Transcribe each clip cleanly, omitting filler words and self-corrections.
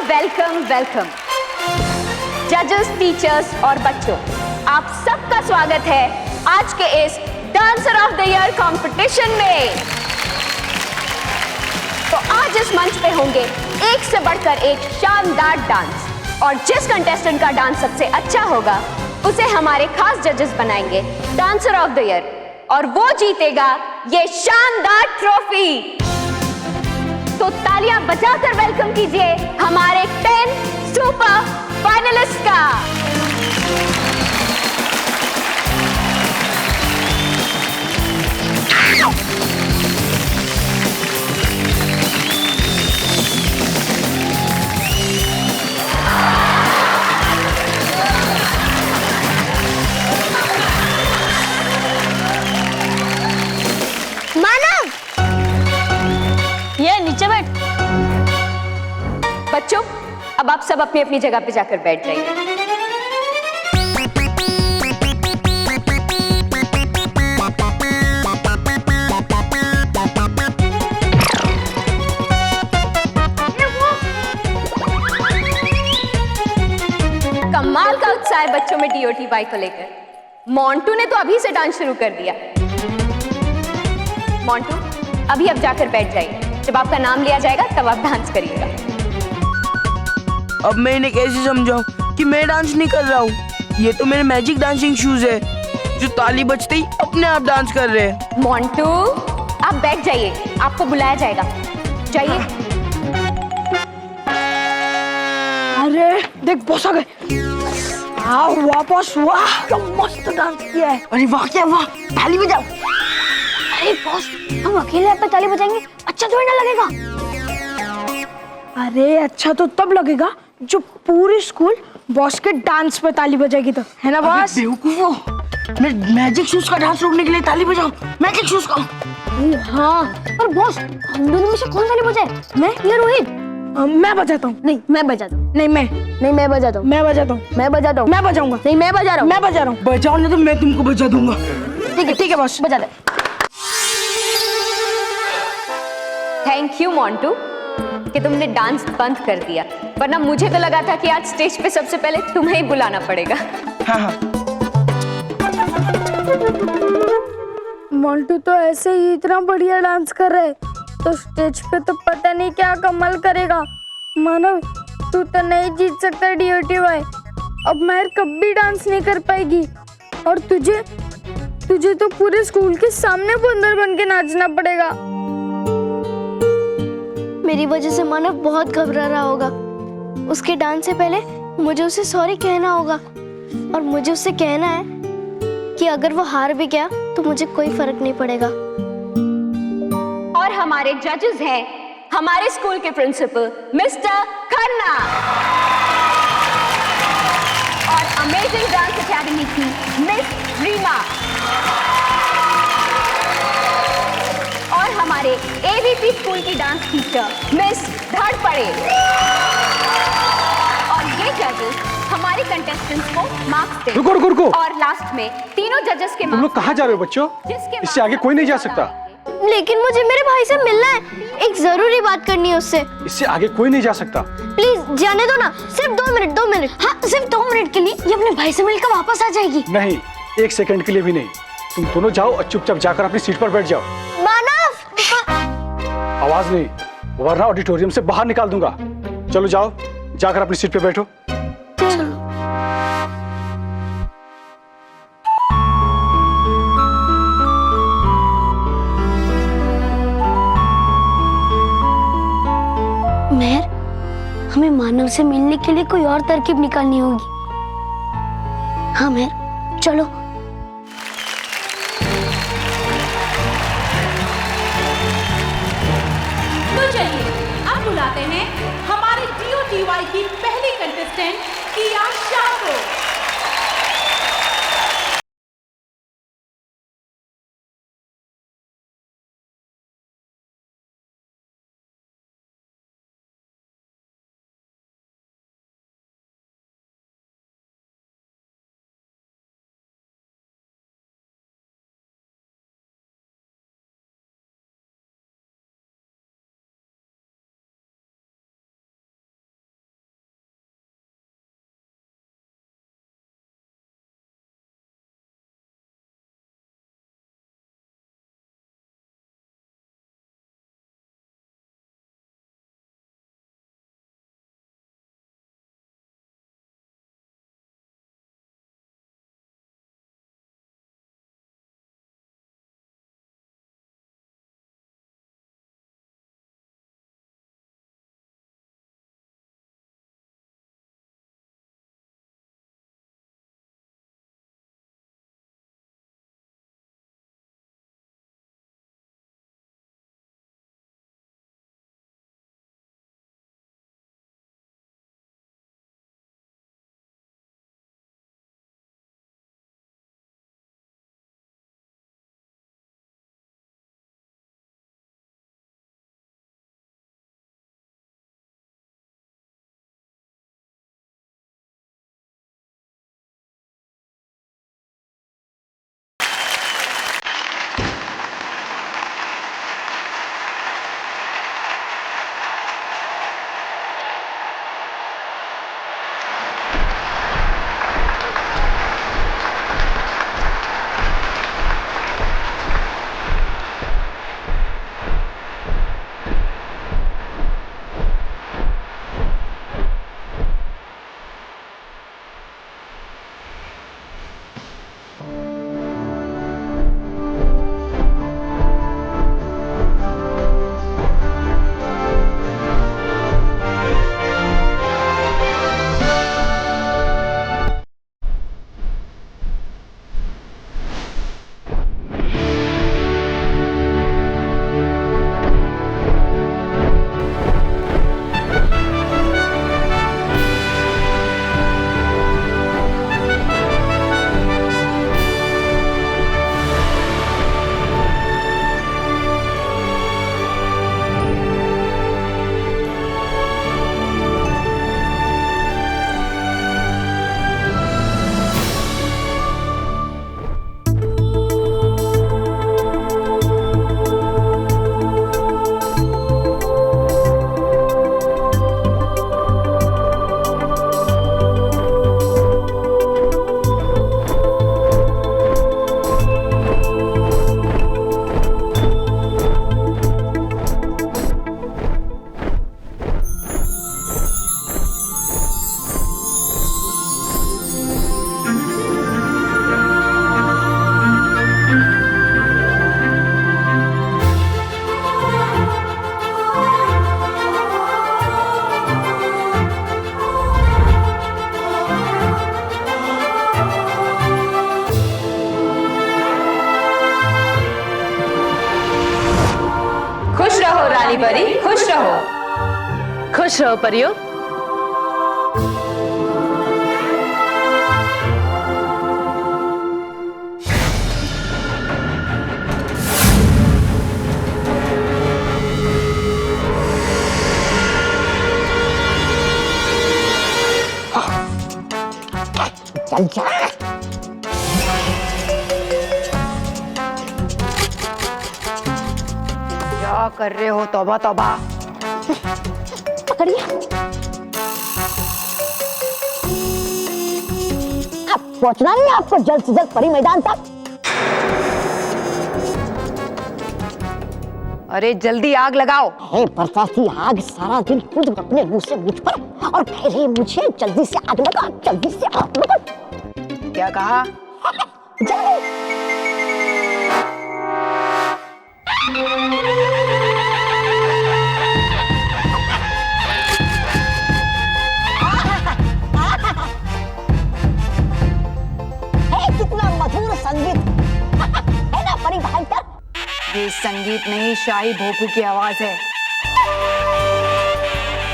Welcome welcome जजेस, teachers और बच्चों, आप सबका स्वागत है आज के इस dancer of the year competition में। तो आज इस मंच पे होंगे एक से बढ़कर एक शानदार डांस और जिस कंटेस्टेंट का डांस सबसे अच्छा होगा उसे हमारे खास जजेस बनाएंगे डांसर ऑफ द ईयर और वो जीतेगा ये शानदार ट्रॉफी। तो तालियां बजाकर वेलकम कीजिए हमारे 10 सुपर फाइनलिस्ट का। मानव, ये नीचे बैठ। बच्चों, अब आप सब अपनी अपनी जगह पे जाकर बैठ जाइए। कमाल का उत्साह है बच्चों में DOTY को लेकर। मोंटू ने तो अभी से डांस शुरू कर दिया। मोंटू, अभी आप जाकर बैठ जाइए। जब आपका नाम लिया जाएगा तब आप डांस करिएगा। अब मैं इन्हें कैसे समझाऊं कि मैं डांस नहीं कर रहा हूँ? ये तो मेरे मैजिक डांसिंग शूज है जो ताली बजते ही अपने आप डांस कर रहे हैं। मोंटू, आप बैठ जाइए, आपको बुलाया जाएगा। जाइए। अरे देख बॉस आ गए। वापस, वाह क्या मस्त डांस किया है। अरे वाह, क्या वाह, ताली बजाओ। अरे बॉस, हम अकेले यहाँ पे ताली बजाएंगे, अच्छा थोड़ी ना लगेगा। अरे अच्छा तो तब लगेगा जो पूरी स्कूल बॉस के डांस पे ताली बजाएगी तो, है ना बॉस? बेवकूफो, मैं मैजिक शूज का डांस रोकने के लिए ताली बजाऊं? मैजिक शूज का? हाँ, पर बॉस हम दोनों में से कौन ताली बजाए, मैं या रोहित? मैं बजाता हूँ। नहीं, मैं बजाता हूँ। नहीं मैं बजाता हूँ। मैं बजाता हूँ। मैं बजाता हूँ। मैं बजाऊंगा। नहीं, मैं बजा रहा हूँ। मैं बजा रहा हूँ। बजाओ ना तो मैं तुमको बजा दूंगा। ठीक है बॉस, बजा दे। थैंक यू मोंटू कि तुमने डांस बंद कर दिया, वरना मुझे तो लगा था कि आज स्टेज पे सबसे पहले तुम्हें ही बुलाना पड़ेगा। हाँ। मोंटू तो ऐसे ही इतना बढ़िया डांस कर रहा है तो स्टेज पे तो पता नहीं क्या कमाल करेगा। मानव, तू तो नहीं जीत सकता DOTY। अब महर कभी डांस नहीं कर पाएगी और तुझे तो पूरे स्कूल के सामने बंदर बन के नाचना पड़ेगा। मेरी वजह से मानव बहुत घबरा रहा होगा। उसके डांस से पहले मुझे उसे सॉरी कहना होगा और मुझे उससे कहना है कि अगर वो हार भी गया तो मुझे कोई फर्क नहीं पड़ेगा। और हमारे जजेस हैं हमारे स्कूल के प्रिंसिपल मिस्टर खन्ना और अमेजिंग डांस एकेडमी की मिस रीमा और हमारे AVP स्कूल की डांस टीचर मिस धड़पड़े। और ये जजेस हमारे कंटेस्टेंट्स को मार्क्स देंगे। रुको। और लास्ट में तीनों जजेस के तुम लोग कहाँ जा रहे हो बच्चों? इससे आगे कोई नहीं जा सकता। लेकिन मुझे मेरे भाई से मिलना है, एक जरूरी बात करनी है उससे। इससे आगे कोई नहीं जा सकता। प्लीज जाने दो ना, सिर्फ 2 मिनट। 2 मिनट, हाँ सिर्फ 2 मिनट के लिए ये अपने भाई से मिलकर वापस आ जाएगी। नहीं, 1 सेकंड के लिए भी नहीं। तुम दोनों जाओ और चुपचाप जाकर अपनी सीट पर बैठ जाओ। मानव, आवाज नहीं, वरना ऑडिटोरियम से बाहर निकाल दूंगा। चलो जाओ, जाकर अपनी सीट पे बैठो। मेहर, हमें मानव से मिलने के लिए कोई और तरकीब निकालनी होगी। हाँ मेहर, चलो। तो चलिए अब बुलाते हैं हमारे DOTY की पहली कंटेस्टेंट किया शाह को। खुश रहो रानी परी, खुश रहो। खुश रहो परियो। चल जा। क्या कर रहे हो? तौबा तौबा। पकड़िए। अब पहुंचना नहीं है आपको जल्द से जल्द परी मैदान तक। अरे जल्दी आग लगाओ। हे बरसाती आग सारा दिन खुद अपने मुंह से मुझ पर और कह रही मुझे जल्दी से आग लगा, जल्दी से आग लगा। क्या कहा? जल्दी। कितना मधुर संगीत है ना परी भयंकर। ये संगीत नहीं, शाही भोपू की आवाज है।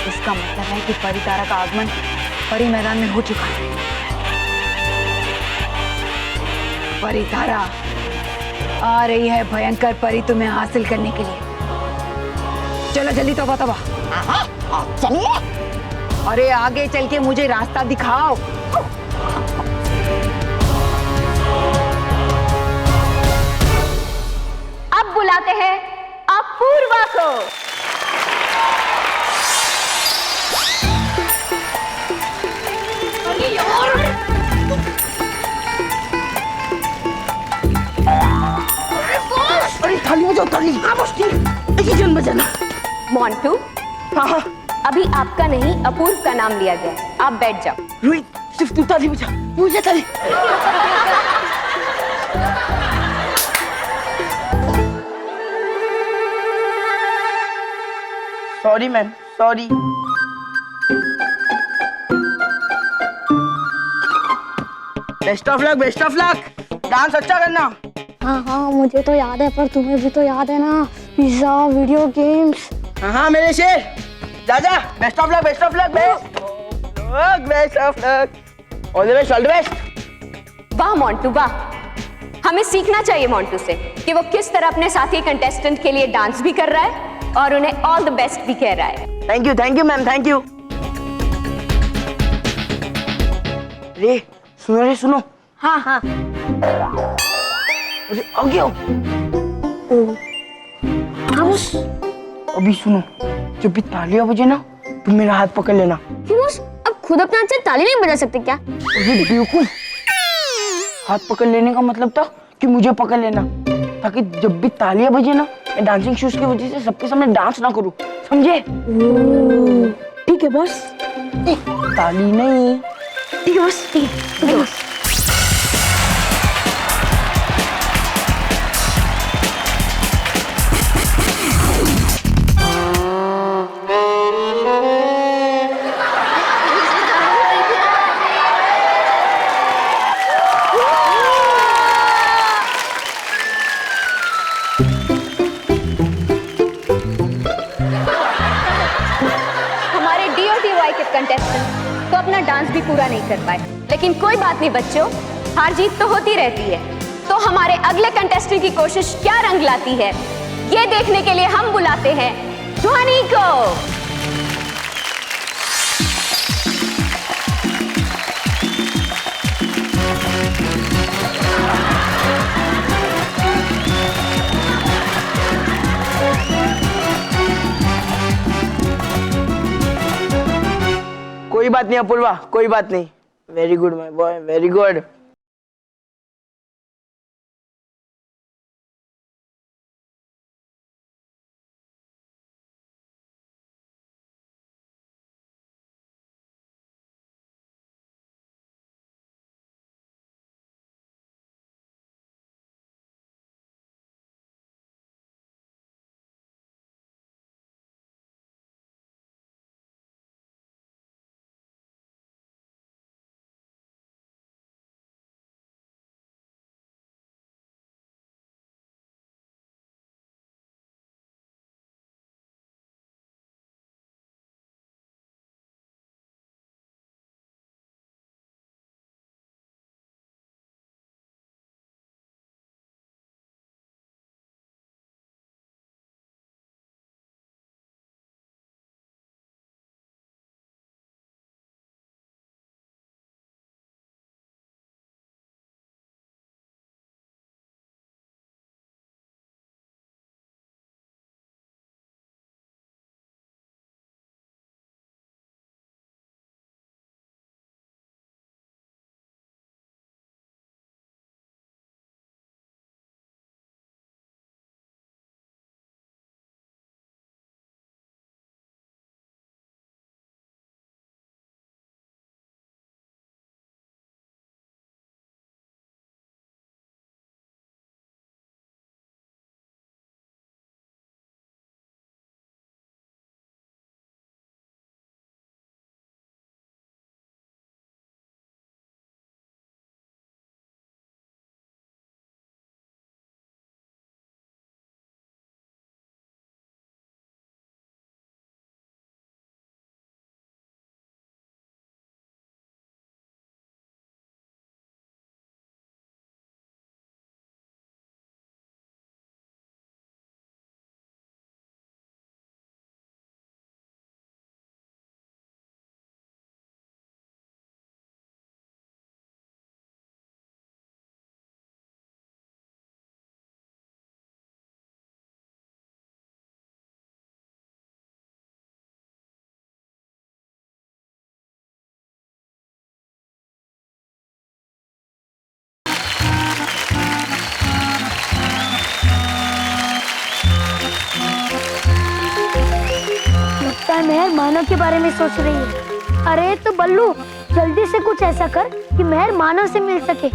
इसका मतलब है कि परी तारा का आगमन परी मैदान में हो चुका है। परी तारा आ रही है भयंकर परी तुम्हें हासिल करने के लिए। चलो जल्दी तौबा तौबा। चलिए। अरे आगे चल के मुझे रास्ता दिखाओ। अब बुलाते हैं अपूर्वा को। अरे थाली बजाओ, थाली। हाँ बस ठीक, एक ही जन बजाना। मोंटू, हाँ। अभी आपका नहीं अपूर्व का नाम लिया गया, आप बैठ जाओ। रोहित सिर्फ तू ताली बजा, मुझे ताली। Sorry ma'am, sorry. Best of luck, best of luck. Dance अच्छा करना। हाँ हाँ मुझे तो याद है, पर तुम्हें भी तो याद है ना, पिज्जा, वीडियो गेम्स। हाँ हाँ मेरे शेर, जा जा। Best of luck, best of luck, best of luck. All the best, all the best. वाह मोंटू वाह, हमें सीखना चाहिए मोंटू से कि वो किस तरह अपने साथी कंटेस्टेंट के लिए डांस भी कर रहा है और उन्हें ऑल द बेस्ट भी कह रहा है। Thank you ma'am, thank you. रे सुनो, रे सुनो। हाँ हाँ। अरे आ गया। हाँ बस। अभी सुनो, जब भी तालियां बजे ना तुम मेरा हाथ पकड़ लेना। क्यों बस? अब खुद अपने हाथ से ताली नहीं बजा सकते क्या? अरे बेवकूफ, हाथ पकड़ लेने का मतलब था कि मुझे पकड़ लेना, ताकि जब भी तालियां बजे ना मैं डांसिंग शूज की वजह से सबके सामने डांस ना करूं, समझे? ठीक है बस। ताली नहीं। ठीक है बस, ठीक है बस। हमारे DOTY के कंटेस्टेंट तो अपना डांस भी पूरा नहीं कर पाए, लेकिन कोई बात नहीं बच्चों, हार जीत तो होती रहती है। तो हमारे अगले कंटेस्टेंट की कोशिश क्या रंग लाती है, ये देखने के लिए हम बुलाते हैं ध्वनि को। कोई बात नहीं अपूर्वा, कोई बात नहीं। Very good my boy, very good. है मेहर मानव के बारे में सोच रही है। अरे तो बल्लू जल्दी से कुछ ऐसा कर कि मेहर मानव से मिल सके।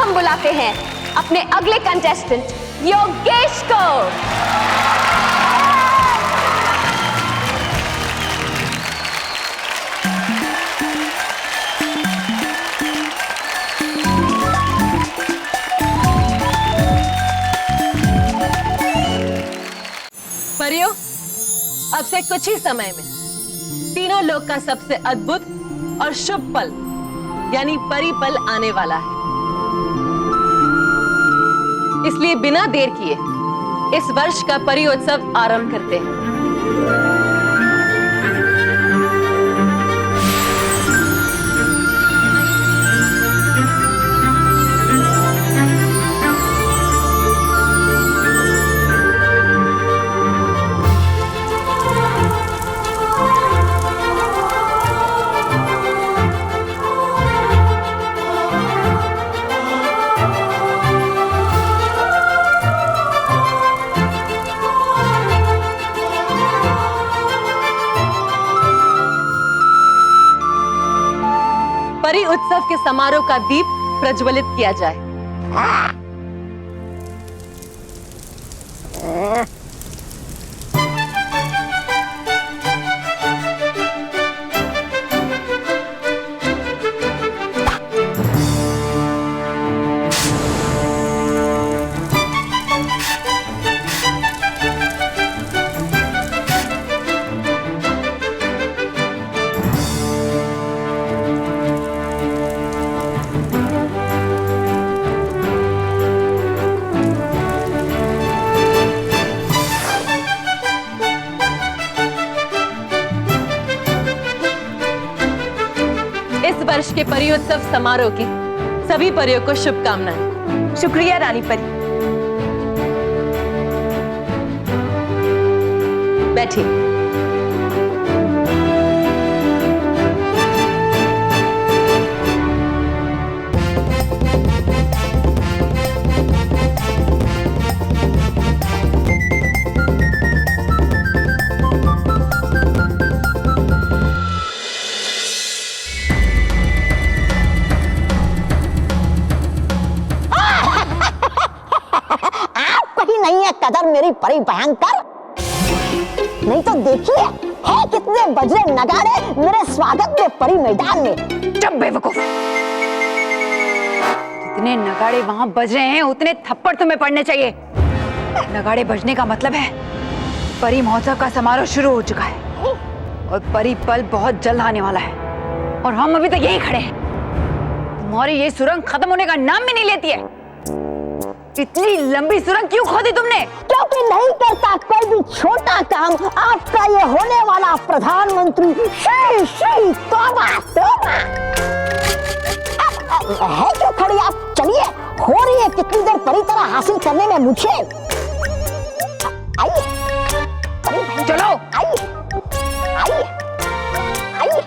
बुलाते हैं अपने अगले कंटेस्टेंट योगेश को। परियों, अब से कुछ ही समय में तीनों लोक का सबसे अद्भुत और शुभ पल यानी परी पल आने वाला है। इसलिए बिना देर किए इस वर्ष का परी उत्सव आरंभ करते हैं। परी उत्सव के समारोह का दीप प्रज्वलित किया जाए। इस वर्ष के परी उत्सव समारोह की सभी परियों को शुभकामनाएं। शुक्रिया रानी परी। बैठिए। नहीं है कदर मेरी परी भयंकर। नहीं तो देखिए है कितने बजरे नगाड़े मेरे स्वागत में परी मैदान में। चुप बेवकूफ। जितने नगाड़े वहां बज रहे हैं उतने थप्पड़ तुम्हें पड़ने चाहिए। नगाड़े बजने का मतलब है परी महोत्सव का समारोह शुरू हो चुका है और परी पल बहुत जल्द आने वाला है और हम अभी तक यही खड़े हैं। तुम्हारी ये सुरंग खत्म होने का नाम भी नहीं लेती है। इतनी लंबी सुरंग क्यों खोदी तुमने? क्योंकि नहीं करता कोई भी छोटा काम आपका ये होने वाला प्रधानमंत्री श्री श्री तोबा तोबा। है क्यों खड़ी आप? चलिए, हो रही है कितनी देर परी तरह हासिल करने में मुझे। आइए चलो आइए आइए आइए।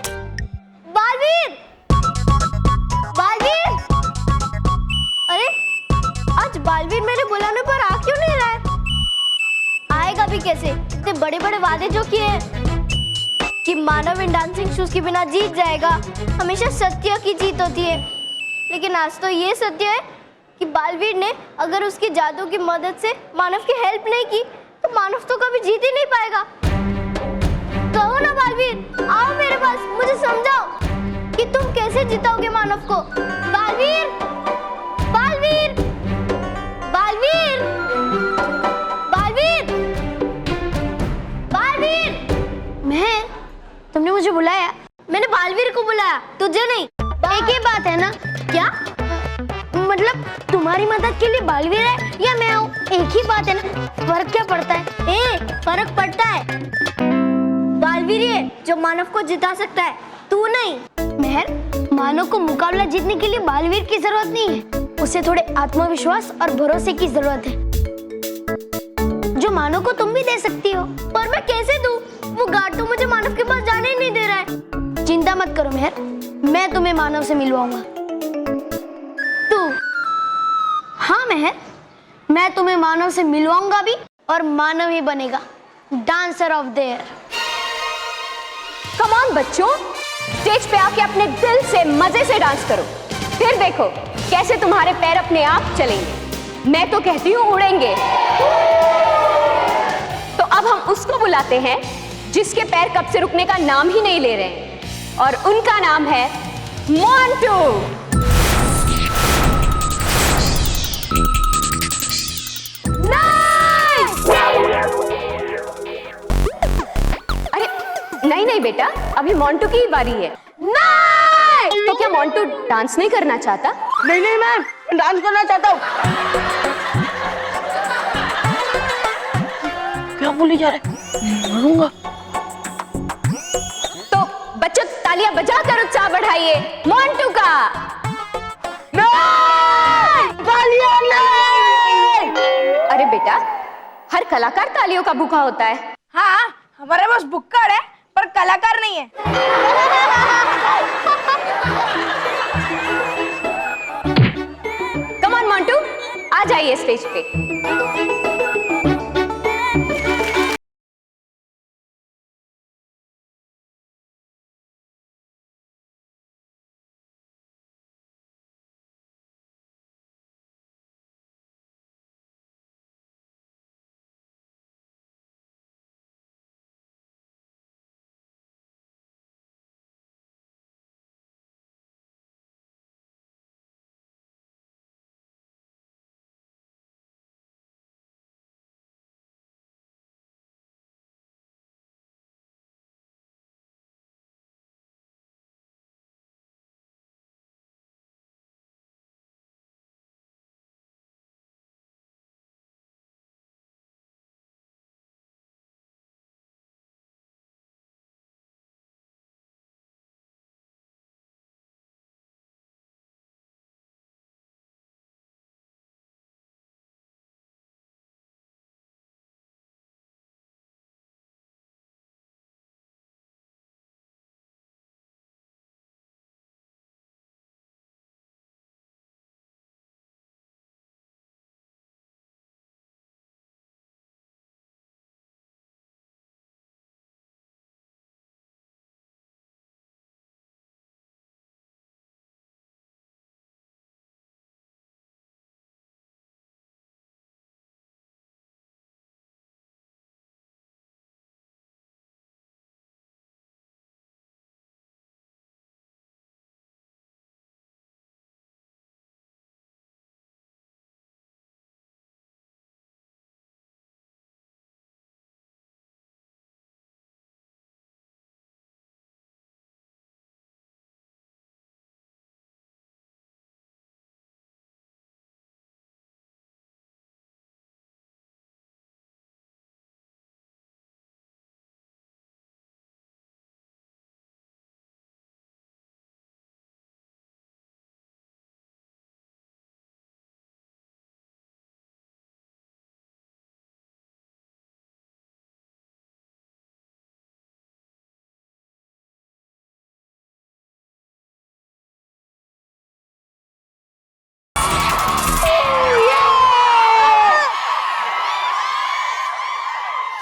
बालवीर, बालवीर, अरे आज बालवीर मेरे बुलाने पर आ क्यों नहीं रहा है? आएगा भी कैसे? इतने बड़े बड़े वादे जो किए हैं कि मानव इन डांसिंग शूज के बिना जीत जाएगा। हमेशा सत्य की जीत होती है, लेकिन आज तो ये सत्य है कि बालवीर ने अगर उसकी जादू की मदद से मानव की हेल्प नहीं की तो मानव तो कभी जीत ही नहीं पाएगा। कहो ना बालवीर, आओ मेरे पास, मुझे समझाओ कि तुम कैसे जिताओगे मानव को। बालवीर, बालवीर, बालवीर, बालवीर, बालवीर। मैं, तुमने मुझे बुलाया, मैंने बालवीर को बुलाया, तुझे नहीं। एक ही बात है ना? क्या मतलब तुम्हारी मदद के लिए बालवीर है या मैं हूँ? एक ही बात है ना? फर्क क्या पड़ता है? फर्क पड़ता है। बालवीर ही है जो मानव को जिता सकता है, तू नहीं। मेहर, मानव को मुकाबला जीतने के लिए बालवीर की जरूरत नहीं है, उसे थोड़े आत्मविश्वास और भरोसे की जरूरत है जो मानव को तुम भी दे सकती हो। पर मैं कैसे दूं? वो गार्ड तो मुझे मानव के पास जाने ही नहीं दे रहा है। चिंता मत करो मेहर, मैं तुम्हें मानव से मिलवाऊंगा। तू? हाँ मेहर, मैं तुम्हें मानव से मिलवाऊंगा भी और मानव ही बनेगा dancer of the year. Come on बच्चों, स्टेज पे आके अपने दिल से मजे से डांस करो, फिर देखो कैसे तुम्हारे पैर अपने आप चलेंगे। मैं तो कहती हूँ उड़ेंगे। तो अब हम उसको बुलाते हैं जिसके पैर कब से रुकने का नाम ही नहीं ले रहे हैं, और उनका नाम है मोंटू। नहीं नहीं बेटा, अभी मोंटू की ही बारी है। नहीं! तो क्या मोंटू डांस नहीं करना चाहता? नहीं नहीं मैम, डांस करना चाहता हूँ। क्या बोली जा रहे? मरूंगा। तो बच्चों तालियां बजाकर उत्साह बढ़ाइए मोंटू का। नहीं! तालियां नहीं! अरे बेटा, हर कलाकार तालियों का भूखा होता है। हाँ, हमारे पास बुक्कड़ है पर कलाकार नहीं है। कम ऑन मोंटू, आ जाइए स्टेज पे।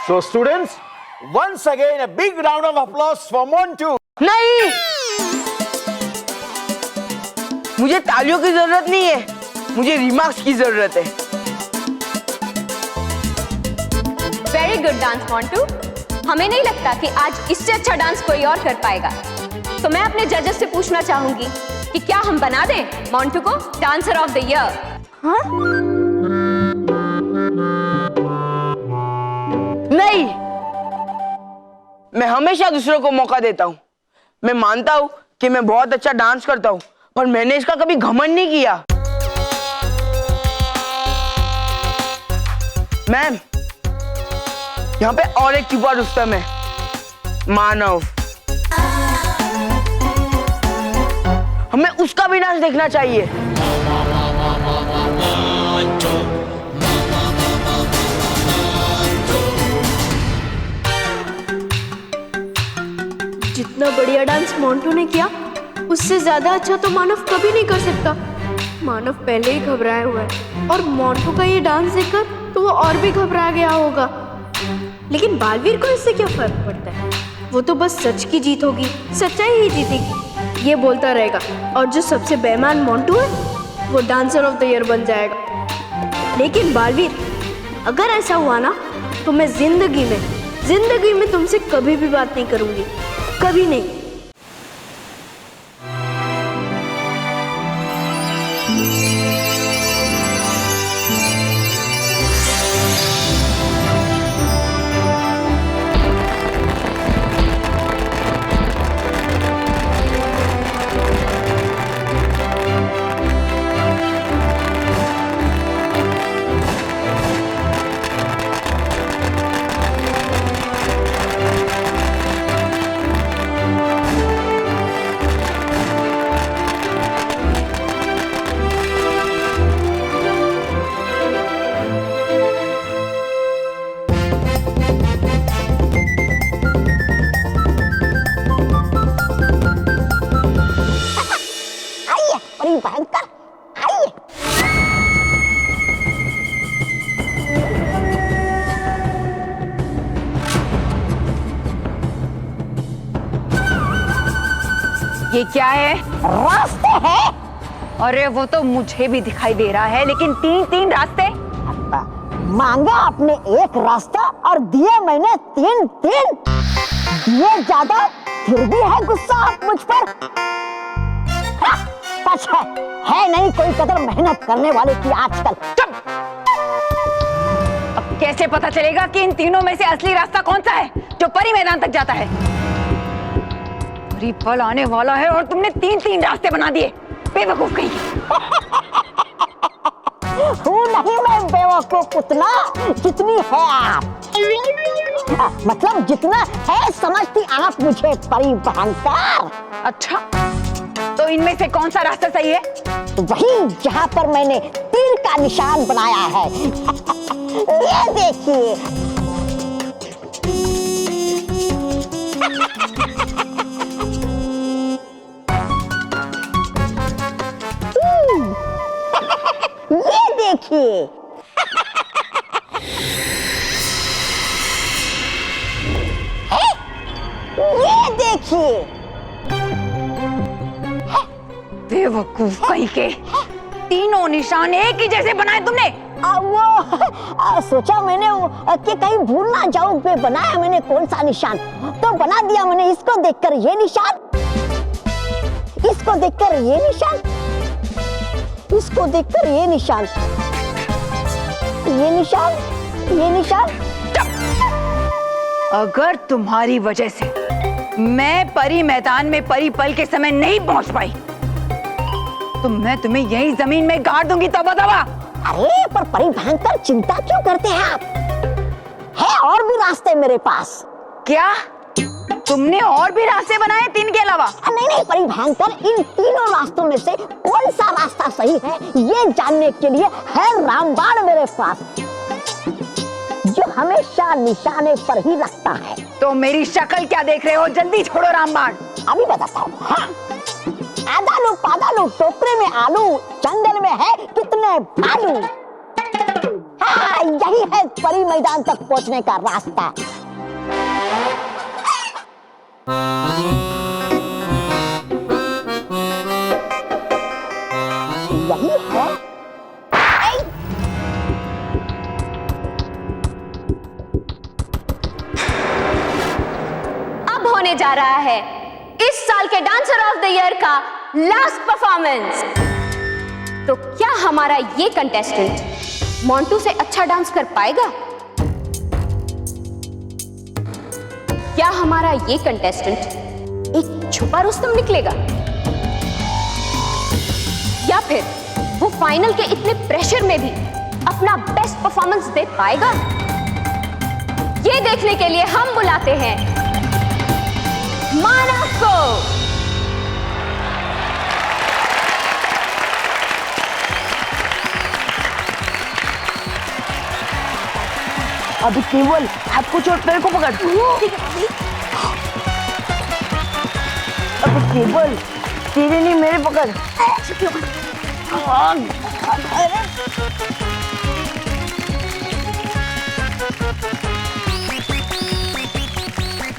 So students, once again a big round of applause for Montu. नहीं, मुझे तालियों की जरूरत नहीं है, मुझे रिमार्क्स की जरूरत है। Very good dance Montu. हमें नहीं लगता कि आज इससे अच्छा डांस कोई और कर पाएगा। तो मैं अपने जजेस से पूछना चाहूंगी कि क्या हम बना दें मोंटू को डांसर ऑफ द ईयर? हाँ? नहीं, मैं हमेशा दूसरों को मौका देता हूँ। मैं मानता हूँ कि मैं बहुत अच्छा डांस करता हूँ, पर मैंने इसका कभी घमंड नहीं किया। मैम, यहाँ पे और एक छुपा रुस्तम है। मानव। हमें उसका भी डांस देखना चाहिए। जितना बढ़िया डांस मोंटू ने किया उससे ज्यादा अच्छा तो मानव कभी नहीं कर सकता। मानव पहले ही घबराया हुआ है और मोंटू का ये डांस देखकर तो वो और भी घबरा गया होगा। लेकिन बालवीर को इससे क्या फर्क पड़ता है? वो तो बस सच की जीत होगी, सच्चाई ही जीतेगी, ये बोलता रहेगा। और जो सबसे बेईमान मोंटू है वो डांसर ऑफ द ईयर बन जाएगा। लेकिन बालवीर, अगर ऐसा हुआ ना तो मैं जिंदगी में तुमसे कभी भी बात नहीं करूंगी, कभी नहीं। परी भयंकर, आइए। ये क्या है? रास्ते हैं। अरे वो तो मुझे भी दिखाई दे रहा है, लेकिन तीन रास्ते। मांगा आपने एक रास्ता और दिए मैंने तीन। दिए ज्यादा फिर भी है गुस्सा आप मुझ पर। सच है नहीं कोई कदर मेहनत करने वाले की आजकल। चुप! अब कैसे पता चलेगा कि इन तीनों में से असली रास्ता कौन सा है जो परी मैदान तक जाता है? परी पल आने वाला है और तुमने तीन रास्ते बना दिए। बेवकूफ कहीं हूँ नहीं मैं बेवकूफ उतना जितनी है आप। मतलब जितना है समझती आप मुझे परी भयंकर। अच्छा, तो इनमें से कौन सा रास्ता सही है? वही जहाँ पर मैंने तीर का निशान बनाया है। ये देखिए। ये देखिए। ये देखिए। बेवकूफ कहीं के, तीनों निशान एक ही जैसे बनाए तुमने। वो सोचा मैंने कि कहीं भूल ना जाऊं, बनाया मैंने कौन सा निशान तो बना दिया मैंने। इसको देखकर ये निशान, इसको देखकर ये निशान, इसको देखकर ये निशान, ये निशान, ये निशान। अगर तुम्हारी वजह से मैं परी मैदान में परी पल के समय नहीं पहुंच पाई तो मैं तुम्हें यही जमीन में गाड़ दूंगी। तब दवा। अरे पर परी भयंकर चिंता क्यों करते हैं आप? है और भी रास्ते मेरे पास। क्या तुमने और भी रास्ते बनाए तीन के अलावा? नहीं परी भयंकर, इन तीनों रास्तों में से कौन सा रास्ता सही है ये जानने के लिए है रामबाण मेरे पास, जो हमेशा निशाने पर ही रखता है। तो मेरी शक्ल क्या देख रहे हो? जल्दी छोड़ो रामबाण। अभी बताता हूँ। हाँ। आधा पादा लो, टोकरे में आलू, जंगल में है कितने भालू। हाँ, यही है परी मैदान तक पहुंचने का रास्ता। यही है। अब होने जा रहा है इस साल के डांसर ऑफ द ईयर का लास्ट परफॉर्मेंस। तो क्या हमारा ये कंटेस्टेंट मोंटू से अच्छा डांस कर पाएगा? क्या हमारा ये कंटेस्टेंट एक छुपा रुस्तम निकलेगा? या फिर वो फाइनल के इतने प्रेशर में भी अपना बेस्ट परफॉर्मेंस दे पाएगा? ये देखने के लिए हम बुलाते हैं मानव को। अभी केवल हाथ को छोड़ पैर को पकड़। अभी केवल तेरे नहीं मेरे पकड़।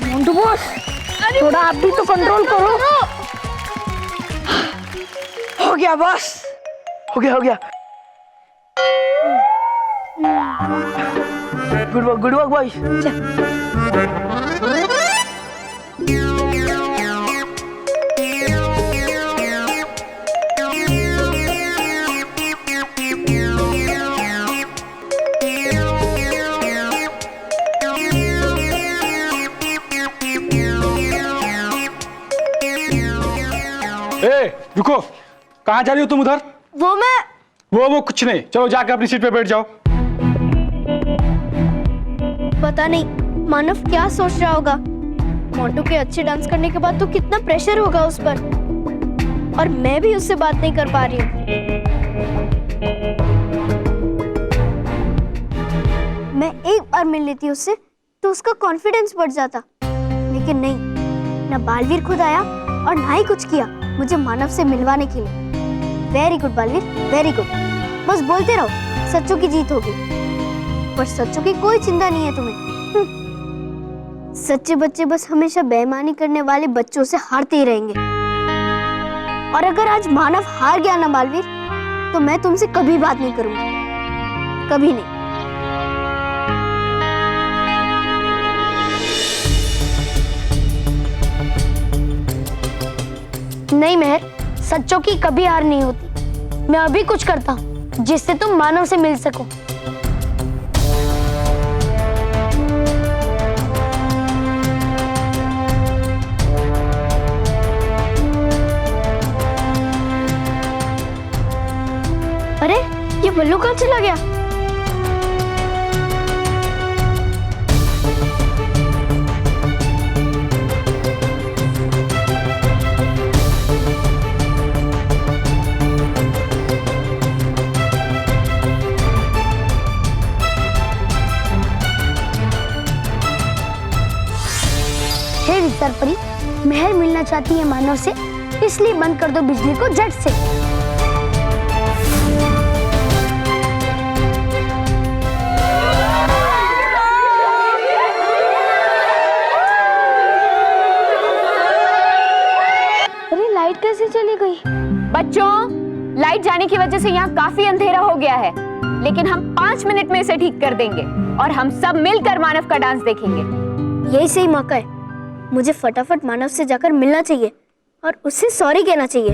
मोंटू बॉस, थोड़ा आप भी तो कंट्रोल करो। हो गया बॉस, हो गया। Good work boys. रुको, कहाँ जा रही हो तुम उधर? वो कुछ नहीं, चलो जाकर अपनी सीट पे बैठ जाओ। पता नहीं मानव क्या सोच रहा होगा। मोंटू के अच्छे डांस करने के बाद तो कितना प्रेशर होगा उस पर, और मैं भी उससे बात नहीं कर पा रही हूँ। मैं एक बार मिल लेती उससे तो उसका कॉन्फिडेंस बढ़ जाता, लेकिन नहीं, ना बालवीर खुद आया और ना ही कुछ किया मुझे मानव से मिलवाने के लिए। Very good Baalveer, very good. बस बोलते रहो, सच्चों की जीत होगी। पर सच्चों की कोई चिंता नहीं है तुम्हें। सच्चे बच्चे बस हमेशा बेईमानी करने वाले बच्चों से हारते ही रहेंगे। और अगर आज मानव हार गया ना बालवीर, तो मैं तुमसे कभी बात नहीं करूंगी, कभी नहीं। नहीं मेहर, सच्चों की कभी हार नहीं होती। मैं अभी कुछ करता हूँ जिससे तुम मानव से मिल सको। अरे ये बल्लू कहाँ चला गया? हे विस्तार परी, मेहर मिलना चाहती है मानव से, इसलिए बंद कर दो बिजली को झट से। अरे लाइट कैसे चली गई? बच्चों, लाइट जाने की वजह से यहाँ काफी अंधेरा हो गया है, लेकिन हम 5 मिनट में इसे ठीक कर देंगे और हम सब मिलकर मानव का डांस देखेंगे। यही सही मौका है। मुझे फटाफट मानव से जाकर मिलना चाहिए और उससे सॉरी कहना चाहिए।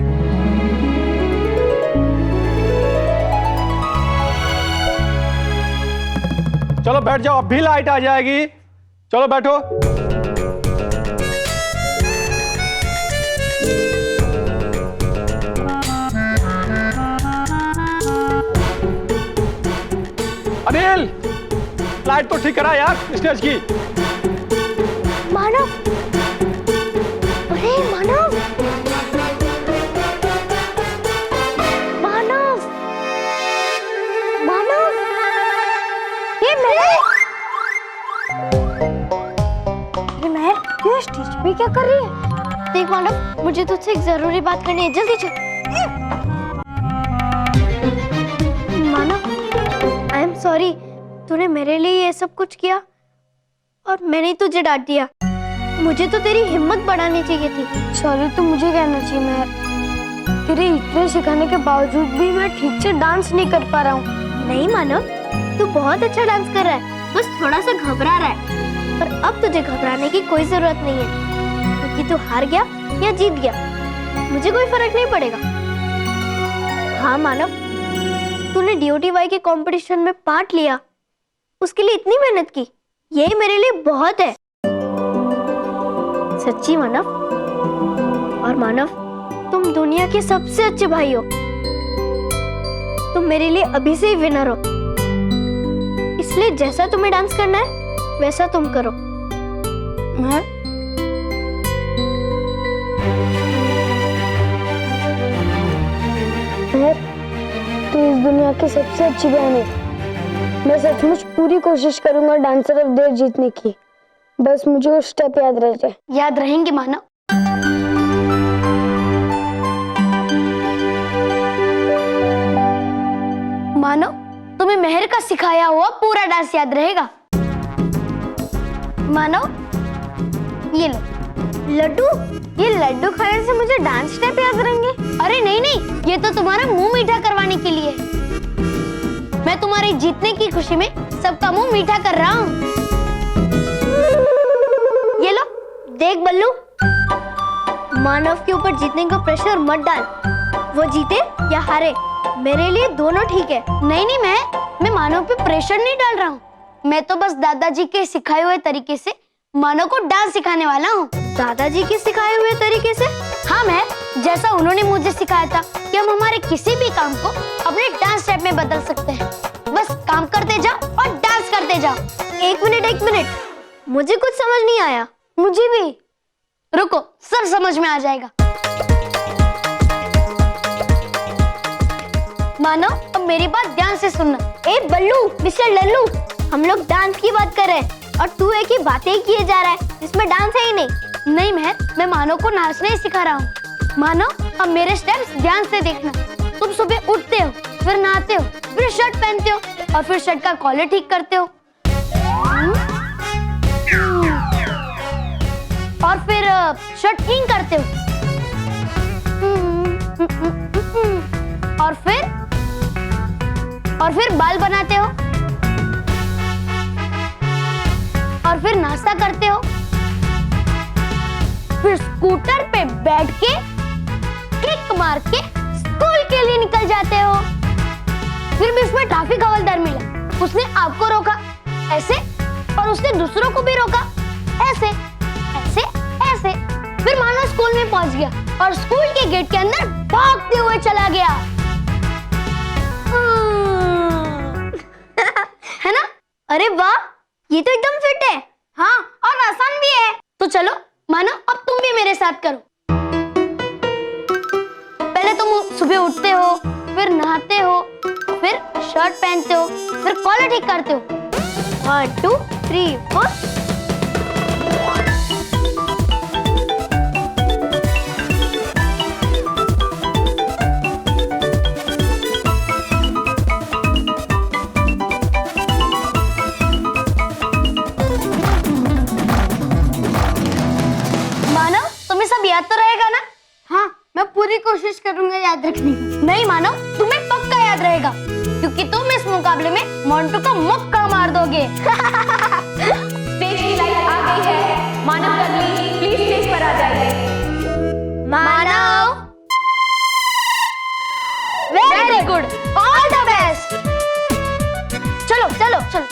चलो बैठ जाओ, अब भी लाइट आ जाएगी। चलो बैठो। अनिल, लाइट तो ठीक करा यार स्टेज की। मानव, अरे मानव, मानव, मानव, ये महर, ये स्टेज पे क्या कर रही है? देख मानव, मुझे तुझसे एक जरूरी बात करनी है, जल्दी चल। मानव, आई एम सॉरी, तूने मेरे लिए ये सब कुछ किया और मैंने तुझे डांट दिया। मुझे तो तेरी हिम्मत बढ़ानी चाहिए थी। सॉरी तो मुझे कहना चाहिए। मैं तेरे इतने सिखाने के बावजूद भी मैं ठीक से डांस नहीं कर पा रहा हूँ। नहीं मानव, तू बहुत अच्छा डांस कर रहा है, बस थोड़ा सा घबरा रहा है। पर अब तुझे घबराने की कोई जरूरत नहीं है, क्योंकि तू हार गया या जीत गया, मुझे कोई फर्क नहीं पड़ेगा। हाँ मानव, तूने DOTY के कंपटीशन में पार्ट लिया, उसके लिए इतनी मेहनत की, यही मेरे लिए बहुत है। सच्ची मानव। और मानव, तुम दुनिया के सबसे अच्छे भाई हो। तुम मेरे लिए अभी से ही विनर हो, इसलिए जैसा तुम्हें डांस करना है वैसा तुम करो। इस दुनिया की सबसे अच्छी बहन है। मैं सचमुच पूरी कोशिश करूंगा डांसर ऑफ द ईयर जीतने की। बस मुझे वो स्टेप याद रह जाए। याद रहेंगे मानव। मानव, तुम्हें मेहर का सिखाया हुआ पूरा डांस याद रहेगा। मानव, ये लो लड्डू। ये लड्डू खाने से मुझे डांस स्टेप याद रहेंगे? अरे नहीं नहीं, ये तो तुम्हारा मुंह मीठा करवाने के लिए। मैं तुम्हारे जीतने की खुशी में सबका मुंह मीठा कर रहा हूँ। ये लो, देख बल्लू। मानव के ऊपर जीतने का प्रेशर मत डाल। वो जीते या हारे, मेरे लिए दोनों ठीक है। नहीं नहीं, मैं मानव पे प्रेशर नहीं डाल रहा हूँ। मैं तो बस दादाजी के सिखाए हुए तरीके से मानव को डांस सिखाने वाला हूँ। दादाजी के सिखाए हुए तरीके से? हाँ, मैं जैसा उन्होंने मुझे सिखाया था कि हम हमारे किसी भी काम को अपने डांस स्टेप में बदल सकते हैं। बस काम करते जाओ और डांस करते जाओ। एक मिनट, मुझे कुछ समझ नहीं आया। मुझे भी। रुको, सब समझ में आ जाएगा। मानो, अब मेरी बात ध्यान से सुनना। ए बल्लू, मिस्टर लल्लू, हम लोग डांस की बात कर रहे हैं और तू एक ही बातें किए जा रहा है, इसमें डांस है ही नहीं। नहीं, मैं मानो को नाचना ही सिखा रहा हूँ। मानो, अब मेरे स्टेप्स ध्यान से देखना। तुम सुबह उठते हो, फिर नहाते हो, फिर शर्ट पहनते हो और फिर शर्ट का कॉलर ठीक करते हो और फिर शर्ट क्लीन करते हो और फिर बाल बनाते हो और फिर नाश्ता करते हो, फिर स्कूटर पे बैठ के किक मार के स्कूल के लिए निकल जाते हो। फिर बीच में ट्रैफिक हवलदार मिला, उसने आपको रोका ऐसे और उसने दूसरों को भी रोका ऐसे ऐसे ऐसे। फिर मानो स्कूल में पहुंच गया और स्कूल के गेट के अंदर भागते हुए चला गया। है ना? अरे वाह, ये तो एकदम फिट है। हाँ, और आसान भी है। तो चलो मानो, अब तुम भी मेरे साथ करो। पहले तुम सुबह उठते हो, फिर नहाते हो, फिर शर्ट पहनते हो, फिर कॉलर ठीक करते हो। 1 2 3 4। मानव, तुम्हें सब याद तो रहेगा ना? हाँ, मैं पूरी कोशिश करूंगा याद रखने की। नहीं मानव, तुम्हें पक्का याद रहेगा, क्योंकि तुम इस मुकाबले में मोंटू का मुक्का मार दोगे। स्टेज की लाइट आ गई है। मानव कर्मी, प्लीज स्टेज पर आ जाइए। Manav, very good, all the best. चलो चलो चलो।